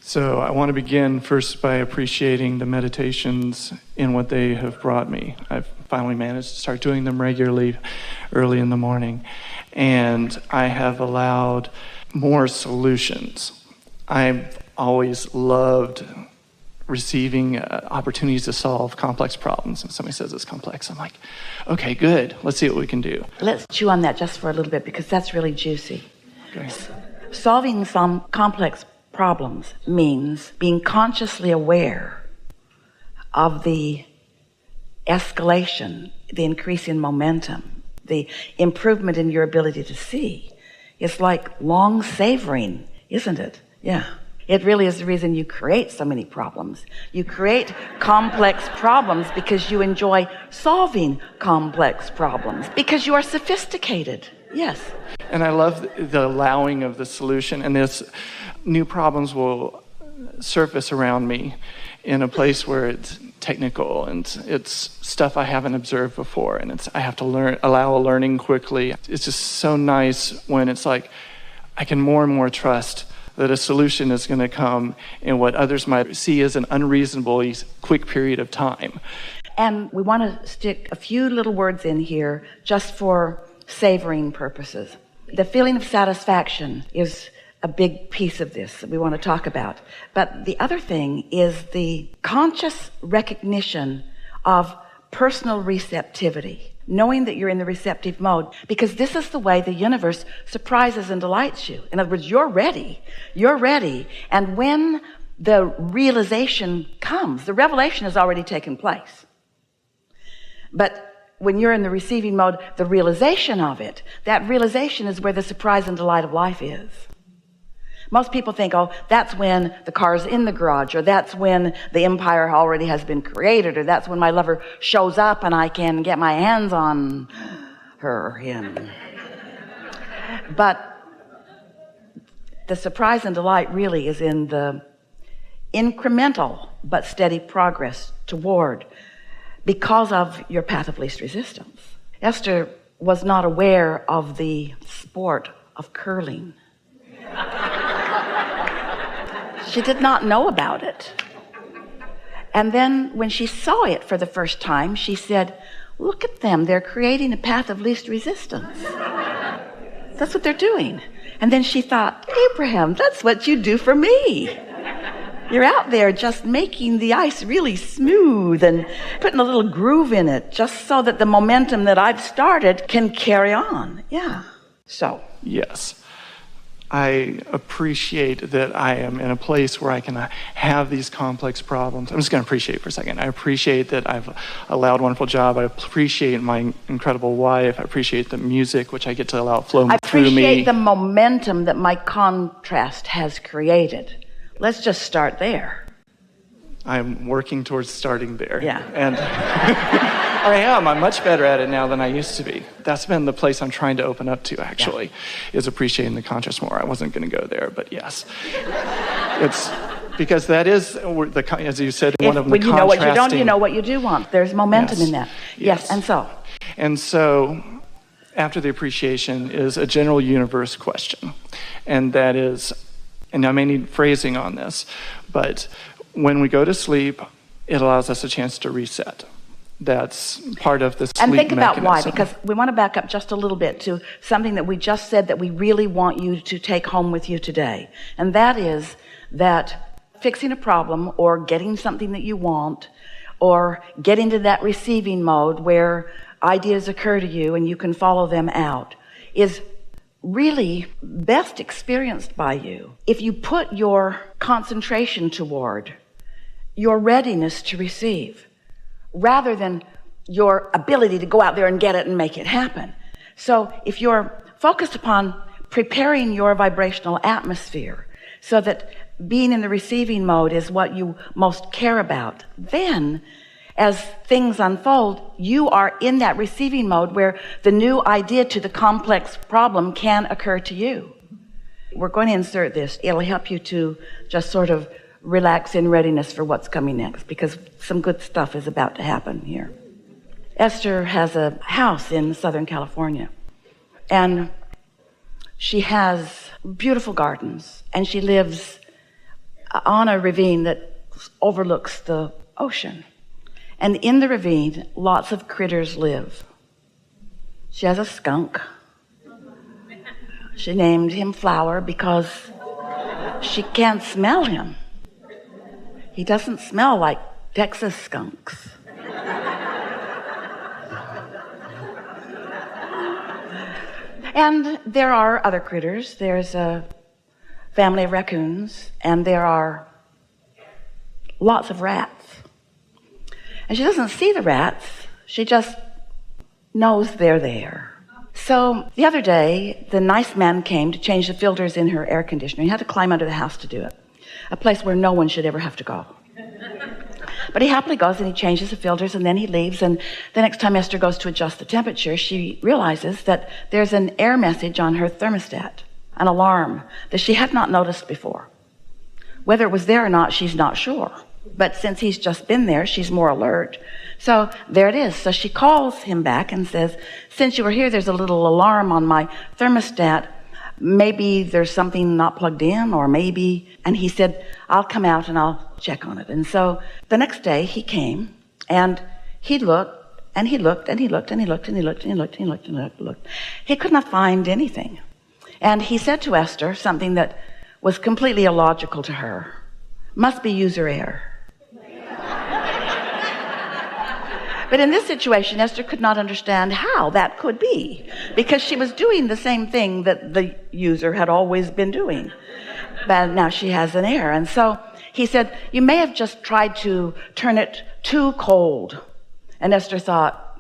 So I want to begin first by appreciating the meditations and what they have brought me. I've finally managed to start doing them regularly early in the morning, and I have allowed more solutions. I've always loved receiving opportunities to solve complex problems. If somebody says it's complex, I'm like, okay, good. Let's see what we can do. Let's chew on that just for a little bit because that's really juicy. Okay. Solving some complex problems means being consciously aware of the escalation, the increase in momentum, the improvement in your ability to see. It's like long savoring, isn't it? Yeah. It really is the reason you create so many problems. You create complex problems because you enjoy solving complex problems, because you are sophisticated. Yes. And I love the allowing of the solution, and this new problems will surface around me in a place where it's technical and it's stuff I haven't observed before, and I have to allow learning quickly. It's just so nice when it's like I can more and more trust that a solution is going to come in what others might see as an unreasonably quick period of time. And we want to stick a few little words in here just for savoring purposes. The feeling of satisfaction is a big piece of this that we want to talk about. But the other thing is the conscious recognition of personal receptivity, knowing that you're in the receptive mode, because this is the way the universe surprises and delights you. In other words, you're ready. And when the realization comes, the revelation has already taken place. But when you're in the receiving mode, the realization of it, that realization is where the surprise and delight of life is. Most people think, oh, that's when the car's in the garage, or that's when the empire already has been created, or that's when my lover shows up and I can get my hands on her or him. But the surprise and delight really is in the incremental but steady progress toward, because of your path of least resistance. Esther was not aware of the sport of curling. She did not know about it. And then when she saw it for the first time, she said, look at them, they're creating a path of least resistance. That's what they're doing. And then she thought, Abraham, that's what you do for me. You're out there just making the ice really smooth and putting a little groove in it just so that the momentum that I've started can carry on. Yeah. So. Yes. I appreciate that I am in a place where I can have these complex problems. I'm just going to appreciate for a second. I appreciate that I've allowed a wonderful job. I appreciate my incredible wife. I appreciate the music, which I get to allow flow through me. I appreciate the momentum that my contrast has created. Let's just start there. I'm working towards starting there. Yeah. And I am. I'm much better at it now than I used to be. That's been the place I'm trying to open up to, actually, is appreciating the contrast more. I wasn't going to go there, but yes. It's because that is, as you said, one of the contrasting. When you know what you don't, you know what you do want. There's momentum in that. Yes. And so after the appreciation is a general universe question. And that is, and I may need phrasing on this, but when we go to sleep, it allows us a chance to reset. That's part of the sleep mechanism. And think about why, mechanism. because we want to back up just a little bit to something that we just said that we really want you to take home with you today. And that is that fixing a problem or getting something that you want or getting to that receiving mode where ideas occur to you and you can follow them out is really best experienced by you if you put your concentration toward your readiness to receive rather than your ability to go out there and get it and make it happen. So if you're focused upon preparing your vibrational atmosphere so that being in the receiving mode is what you most care about, then as things unfold, you are in that receiving mode where the new idea to the complex problem can occur to you. We're going to insert this. It'll help you to just sort of relax in readiness for what's coming next, because some good stuff is about to happen here. Esther has a house in Southern California, and she has beautiful gardens, and she lives on a ravine that overlooks the ocean. And in the ravine, lots of critters live. She has a skunk. She named him Flower because she can't smell him. He doesn't smell like Texas skunks. And there are other critters. There's a family of raccoons, and there are lots of rats. And she doesn't see the rats. She just knows they're there. So the other day, the nice man came to change the filters in her air conditioner. He had to climb under the house to do it, a place where no one should ever have to go. But he happily goes and he changes the filters, and then he leaves. And the next time Esther goes to adjust the temperature, she realizes that there's an error message on her thermostat, an alarm that she had not noticed before. Whether it was there or not, she's not sure. But since he's just been there, she's more alert. So there it is. So she calls him back and says, since you were here, there's a little alarm on my thermostat. Maybe there's something not plugged in, or maybe. And he said, I'll come out and I'll check on it. And so the next day he came and he looked and he looked and he looked and he looked and he looked and he looked and he looked and he looked. He could not find anything. And he said to Esther something that was completely illogical to her. Must be user error. But in this situation, Esther could not understand how that could be, because she was doing the same thing that the user had always been doing. But now she has an error. And so he said, you may have just tried to turn it too cold. And Esther thought,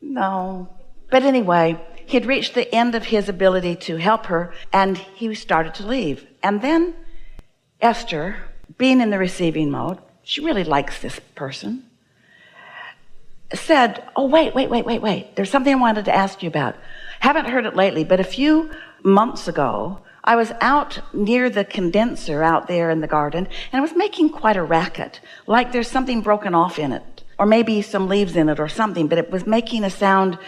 no. But anyway, he had reached the end of his ability to help her, and he started to leave. And then Esther, being in the receiving mode, she really likes this person, said, oh, wait. There's something I wanted to ask you about. Haven't heard it lately, but a few months ago, I was out near the condenser out there in the garden, and it was making quite a racket, like there's something broken off in it, or maybe some leaves in it or something, but it was making a sound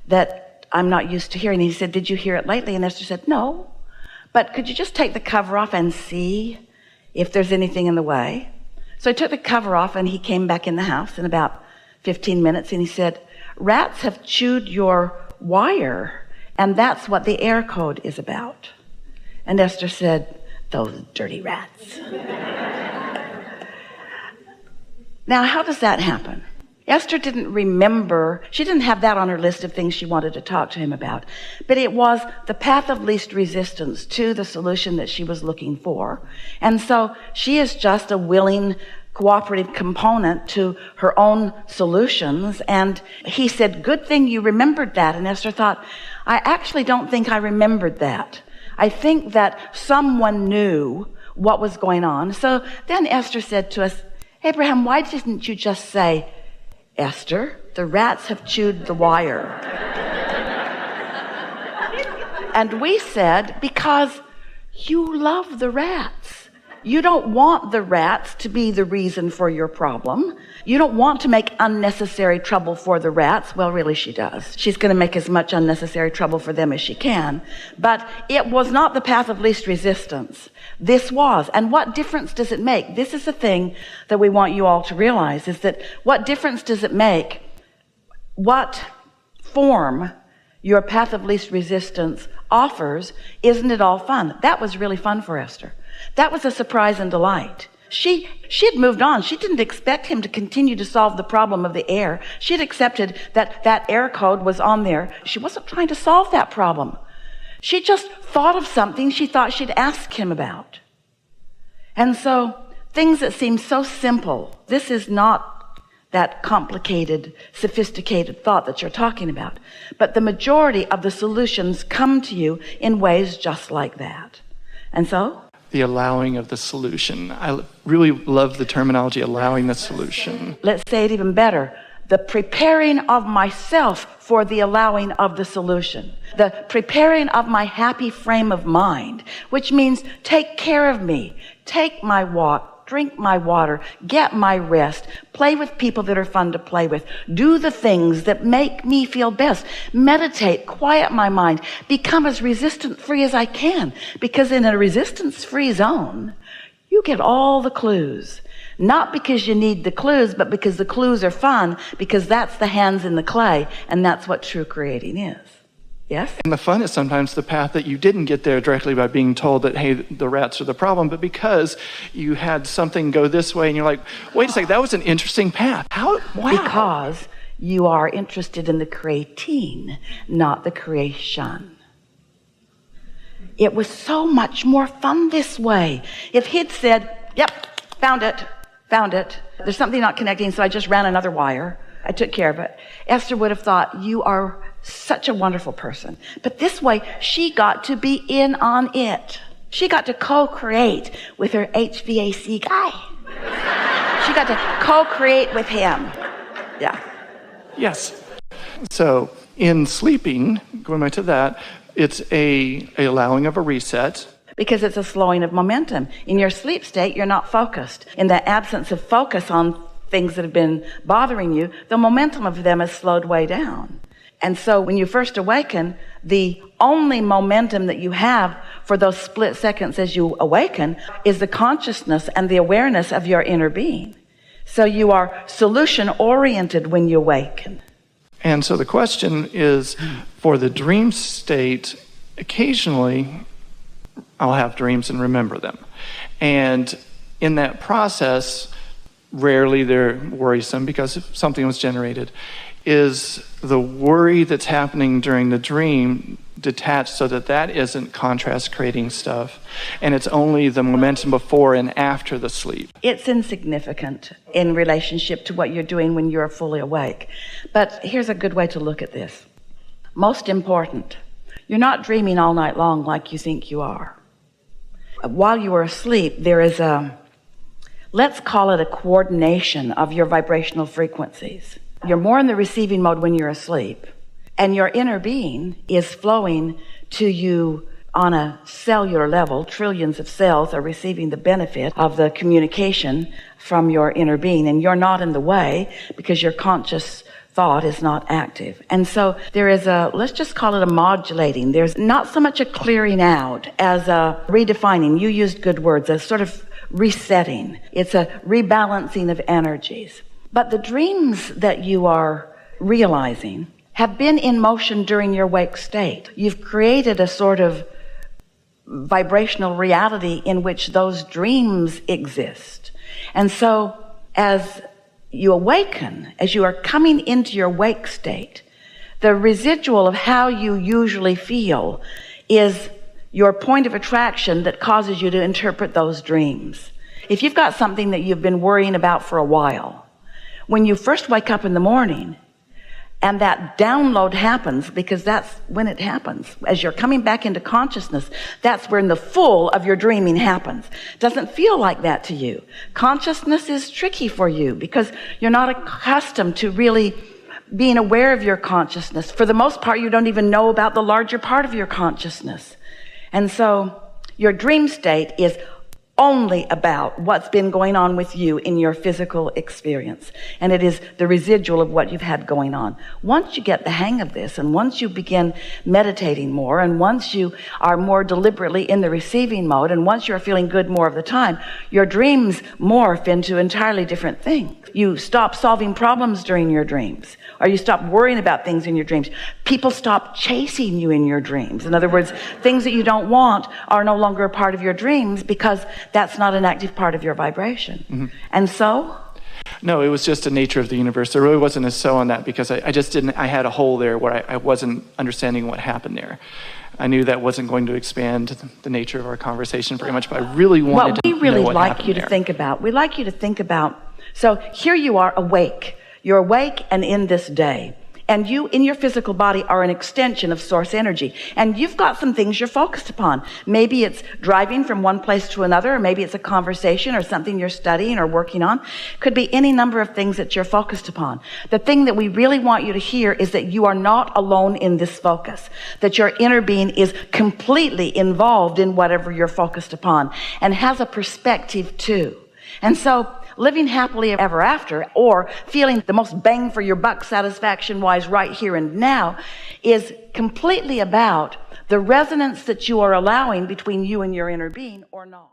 that I'm not used to hearing. He said, did you hear it lately? And Esther said, no, but could you just take the cover off and see if there's anything in the way? So he took the cover off, and he came back in the house in about 15 minutes, and he said, rats have chewed your wire, and that's what the error code is about. And Esther said, those dirty rats. Now, how does that happen? Esther didn't remember, she didn't have that on her list of things she wanted to talk to him about, but it was the path of least resistance to the solution that she was looking for. And so she is just a willing, cooperative component to her own solutions. And he said, good thing you remembered that. And Esther thought, I actually don't think I remembered that. I think that someone knew what was going on. So then Esther said to us, Abraham, why didn't you just say, Esther, the rats have chewed the wire? And we said, because you love the rats. You don't want the rats to be the reason for your problem. You don't want to make unnecessary trouble for the rats. Well, really, she does. She's going to make as much unnecessary trouble for them as she can. But it was not the path of least resistance. This was. And what difference does it make? This is the thing that we want you all to realize, is that what difference does it make what form your path of least resistance offers? Isn't it all fun? That was really fun for Esther. That was a surprise and delight. She had moved on. She didn't expect him to continue to solve the problem of the air. She had accepted that that air code was on there. She wasn't trying to solve that problem. She just thought of something she thought she'd ask him about. And so things that seem so simple, this is not that complicated, sophisticated thought that you're talking about. But the majority of the solutions come to you in ways just like that. And so the allowing of the solution. I really love the terminology, allowing the solution. Let's say it even better. The preparing of myself for the allowing of the solution. The preparing of my happy frame of mind, which means take care of me, take my walk, drink my water, get my rest, play with people that are fun to play with, do the things that make me feel best, meditate, quiet my mind, become as resistance free as I can. Because in a resistance free zone, you get all the clues. Not because you need the clues, but because the clues are fun, because that's the hands in the clay, and that's what true creating is. Yes? And the fun is sometimes the path that you didn't get there directly by being told that, hey, the rats are the problem, but because you had something go this way and you're like, wait a second, that was an interesting path. How? Wow. Because you are interested in the creating, not the creation. It was so much more fun this way. If he'd said, yep, found it. There's something not connecting, so I just ran another wire. I took care of it. Esther would have thought, you are such a wonderful person. But this way, she got to be in on it. She got to co-create with her HVAC guy. She got to co-create with him. Yeah. Yes. So in sleeping, going back to that, it's a allowing of a reset. Because it's a slowing of momentum. In your sleep state, you're not focused. In the absence of focus on things that have been bothering you, the momentum of them is slowed way down. And so when you first awaken, the only momentum that you have for those split seconds as you awaken is the consciousness and the awareness of your inner being. So you are solution-oriented when you awaken. And so the question is, for the dream state, occasionally I'll have dreams and remember them. And in that process, rarely they're worrisome because something was generated. Is the worry that's happening during the dream detached so that isn't contrast creating stuff, and it's only the momentum before and after the sleep? It's insignificant in relationship to what you're doing when you're fully awake. But here's a good way to look at this. Most important, you're not dreaming all night long like you think you are. While you are asleep, there is let's call it a coordination of your vibrational frequencies. You're more in the receiving mode when you're asleep, and your inner being is flowing to you on a cellular level. Trillions of cells are receiving the benefit of the communication from your inner being, and you're not in the way because your conscious thought is not active. And so there is let's just call it a modulating. There's not so much a clearing out as a redefining. You used good words, a sort of resetting. It's a rebalancing of energies. But the dreams that you are realizing have been in motion during your wake state. You've created a sort of vibrational reality in which those dreams exist. And so as you awaken, as you are coming into your wake state, the residual of how you usually feel is your point of attraction that causes you to interpret those dreams. If you've got something that you've been worrying about for a while, when you first wake up in the morning and that download happens, because that's when it happens, as you're coming back into consciousness, that's when the full of your dreaming happens. It doesn't feel like that to you. Consciousness is tricky for you because you're not accustomed to really being aware of your consciousness. For the most part, you don't even know about the larger part of your consciousness. And so your dream state is only about what's been going on with you in your physical experience. And it is the residual of what you've had going on. Once you get the hang of this, and once you begin meditating more, and once you are more deliberately in the receiving mode, and once you're feeling good more of the time, your dreams morph into entirely different things. You stop solving problems during your dreams, or you stop worrying about things in your dreams. People stop chasing you in your dreams. In other words, things that you don't want are no longer a part of your dreams because that's not an active part of your vibration. Mm-hmm. And so? No, it was just the nature of the universe. There really wasn't a so on that because I just didn't, I had a hole there where I wasn't understanding what happened there. I knew that wasn't going to expand the nature of our conversation very much, but I really wanted to know what happened there. What we really like you to think about, we like you to think about, so here you are awake. You're awake and in this day. And you, in your physical body, are an extension of source energy. And you've got some things you're focused upon. Maybe it's driving from one place to another, or maybe it's a conversation or something you're studying or working on. Could be any number of things that you're focused upon. The thing that we really want you to hear is that you are not alone in this focus, that your inner being is completely involved in whatever you're focused upon and has a perspective too. And so, living happily ever after, or feeling the most bang for your buck satisfaction-wise right here and now, is completely about the resonance that you are allowing between you and your inner being or not.